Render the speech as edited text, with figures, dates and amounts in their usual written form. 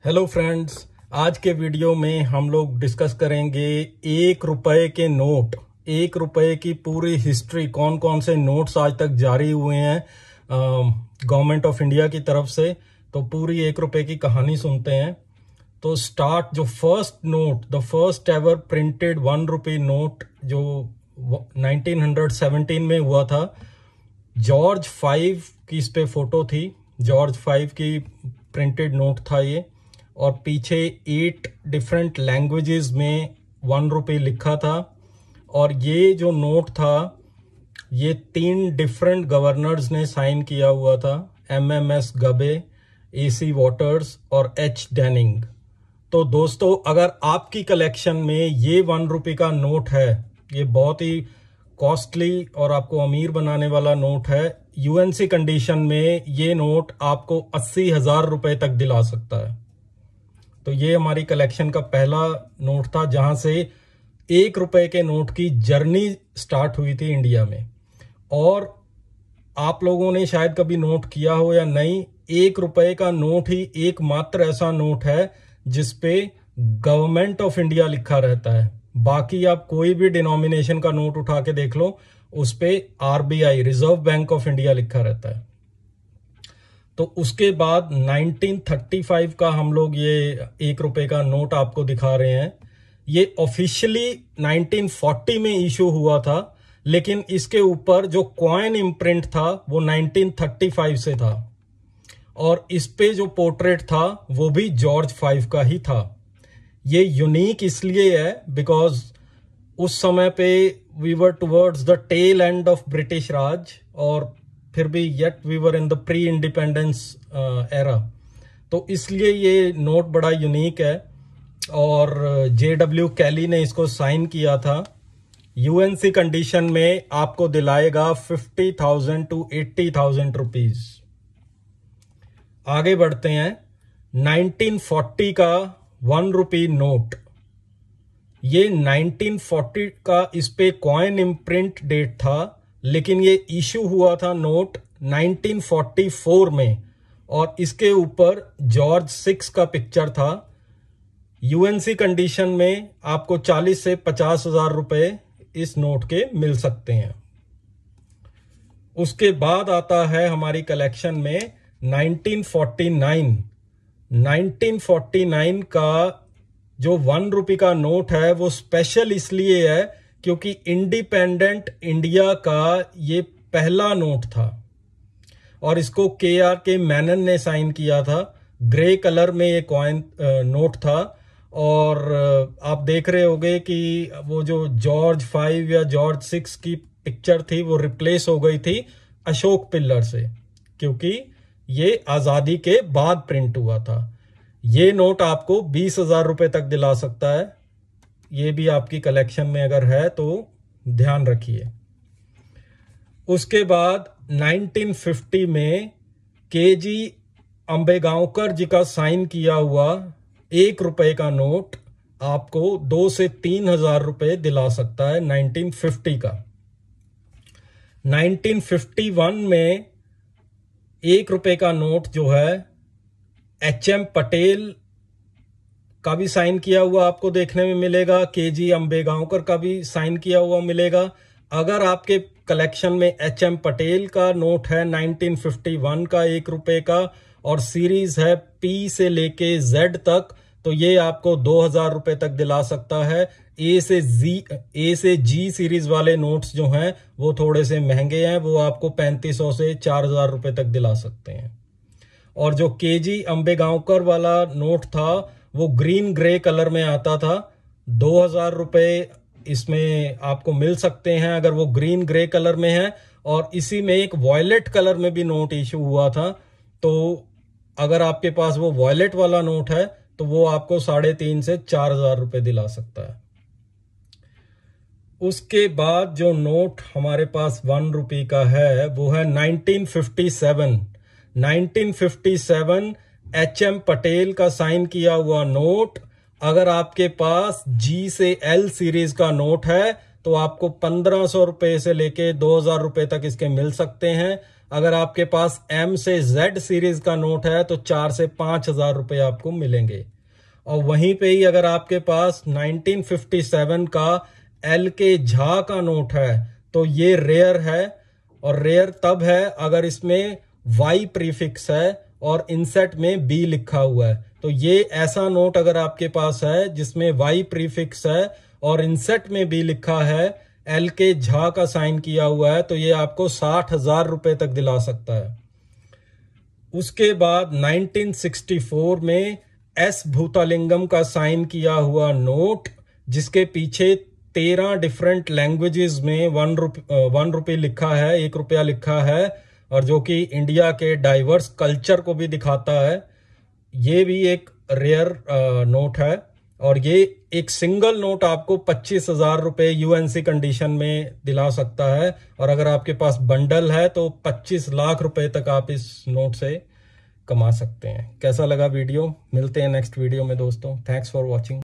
Hello friends, आज के video में हम लोग डिस्कस करेंगे 1 रुपए के नोट। 1 रुपए की पूरी हिस्ट्री, कौन कौन से नोट्स आज तक जारी हुए हैं गवर्नमेंट ऑफ इंडिया की तरफ से। तो पूरी 1 रुपए की कहानी सुनते हैं। तो स्टार्ट, जो first note, the first ever printed 1 रुपए नोट जो 1917 में हुआ था, जॉर्ज 5 की इस पे फोटो थी। जॉर्ज 5 की प्रिंटेड नोट था ये, और पीछे 8 डिफरेंट लैंग्वेजेस में 1 रुपए लिखा था। और ये जो नोट था, ये 3 डिफरेंट गवर्नर्स ने साइन किया हुआ था, MMS गबे, AC वाटर्स और H डैनिंग। तो दोस्तों, अगर आपकी कलेक्शन में ये 1 रुपए का नोट है, ये बहुत ही कॉस्टली और आपको अमीर बनाने वाला नोट है। UNC कंडीशन में ये नोट आपको 80,000 रुपए तक दिला सकता है। तो ये हमारी कलेक्शन का पहला नोट था, जहां से 1 रुपए के नोट की जर्नी स्टार्ट हुई थी इंडिया में। और आप लोगों ने शायद कभी नोट किया हो या नहीं, 1 रुपए का नोट ही एकमात्र ऐसा नोट है जिसपे गवर्नमेंट ऑफ इंडिया लिखा रहता है। बाकी आप कोई भी डिनोमिनेशन का नोट उठा के देख लो, उस पे RBI, reserve bank of India लिखा रहता है। तो उसके बाद 1935 का हम लोग ये 1 रुपए का नोट आपको दिखा रहे हैं। ये ऑफिशियली 1940 में इशू हुआ था, लेकिन इसके ऊपर जो कॉइन इम्प्रिंट था वो 1935 से था। और इस पे जो पोर्ट्रेट था वो भी जॉर्ज 5 का ही था। ये यूनिक इसलिए है बिकॉज उस समय पे we were towards the tail end of British Raj, और फिर भी yet we were in the pre independence era. तो इसलिए ये नोट बड़ा यूनिक है। और JW कैली ने इसको साइन किया था। UNC कंडीशन में आपको दिलाएगा 50,000 to 80,000 रुपीज। आगे बढ़ते हैं। 1940 का 1 रुपए नोट, ये 1940 का इस पे कॉइन इम्प्रिंट डेट था, लेकिन ये इशू हुआ था नोट 1944 में, और इसके ऊपर जॉर्ज 6 का पिक्चर था। UNC कंडीशन में आपको 40 से 50,000 रुपए इस नोट के मिल सकते हैं। उसके बाद आता है हमारी कलेक्शन में 1949। 1949 का जो 1 रुपए का नोट है वो स्पेशल इसलिए है क्योंकि इंडिपेंडेंट इंडिया का ये पहला नोट था, और इसको KRK मेनन ने साइन किया था। ग्रे कलर में ये कॉइन नोट था। और आप देख रहे होंगे कि वो जो जॉर्ज 5 या जॉर्ज 6 की पिक्चर थी वो रिप्लेस हो गई थी अशोक पिल्लर से, क्योंकि ये आजादी के बाद प्रिंट हुआ था। ये नोट आपको 20,000 रुपए तक दिला सकता है। ये भी आपकी कलेक्शन में अगर है तो ध्यान रखिए। उसके बाद 1950 में KG अंबेगांवकर जी का साइन किया हुआ 1 रुपए का नोट आपको 2 से 3,000 रुपए दिला सकता है 1950 का। 1951 में 1 रुपए का नोट जो है HM पटेल का भी साइन किया हुआ आपको देखने में मिलेगा, KG अंबेगांवकर का भी साइन किया हुआ मिलेगा। अगर आपके कलेक्शन में HM पटेल का नोट है 1951 का 1 रुपए का, और सीरीज है P से लेके Z तक, तो ये आपको 2,000 रुपए तक दिला सकता है। A से G सीरीज वाले नोट्स जो हैं वो थोड़े से महंगे हैं, वो आपको 3,500 से 4,000 रुपए तक दिला सकते हैं। और जो KG अंबेगांवकर वाला नोट था वो ग्रीन ग्रे कलर में आता था। 2,000 रुपए इसमें आपको मिल सकते हैं अगर वो ग्रीन ग्रे कलर में है। और इसी में एक वॉयलेट कलर में भी नोट इशू हुआ था, तो अगर आपके पास वो वॉयलेट वाला नोट है तो वो आपको 3,500 से 4,000 रुपए दिला सकता है। उसके बाद जो नोट हमारे पास 1 रुपए का है वो है 1957। 1957 HM पटेल का साइन किया हुआ नोट। अगर आपके पास G से L सीरीज का नोट है तो आपको 1,500 रुपए से लेके 2,000 रुपए तक इसके मिल सकते हैं। अगर आपके पास M से Z सीरीज का नोट है तो 4 से 5 हजार रुपए आपको मिलेंगे। और वहीं पे ही अगर आपके पास 1957 का LK झा का नोट है तो ये रेयर है, और रेयर तब है अगर इसमें Y प्रीफिक्स है और इनसेट में B लिखा हुआ है। तो ये ऐसा नोट अगर आपके पास है जिसमें Y प्रीफिक्स है और इनसेट में B लिखा है, LK झा का साइन किया हुआ है, तो ये आपको 60,000 रुपए तक दिला सकता है। उसके बाद 1964 में S भूतालिंगम का साइन किया हुआ नोट, जिसके पीछे 13 डिफरेंट लैंग्वेजेस में 1 रुपये लिखा है, 1 रुपया लिखा है, और जो कि इंडिया के डाइवर्स कल्चर को भी दिखाता है। ये भी एक रेयर नोट है, और ये एक सिंगल नोट आपको 25,000 रुपये यूएनसी कंडीशन में दिला सकता है। और अगर आपके पास बंडल है तो 25 लाख रुपए तक आप इस नोट से कमा सकते हैं। कैसा लगा वीडियो? मिलते हैं नेक्स्ट वीडियो में दोस्तों। Thanks for watching.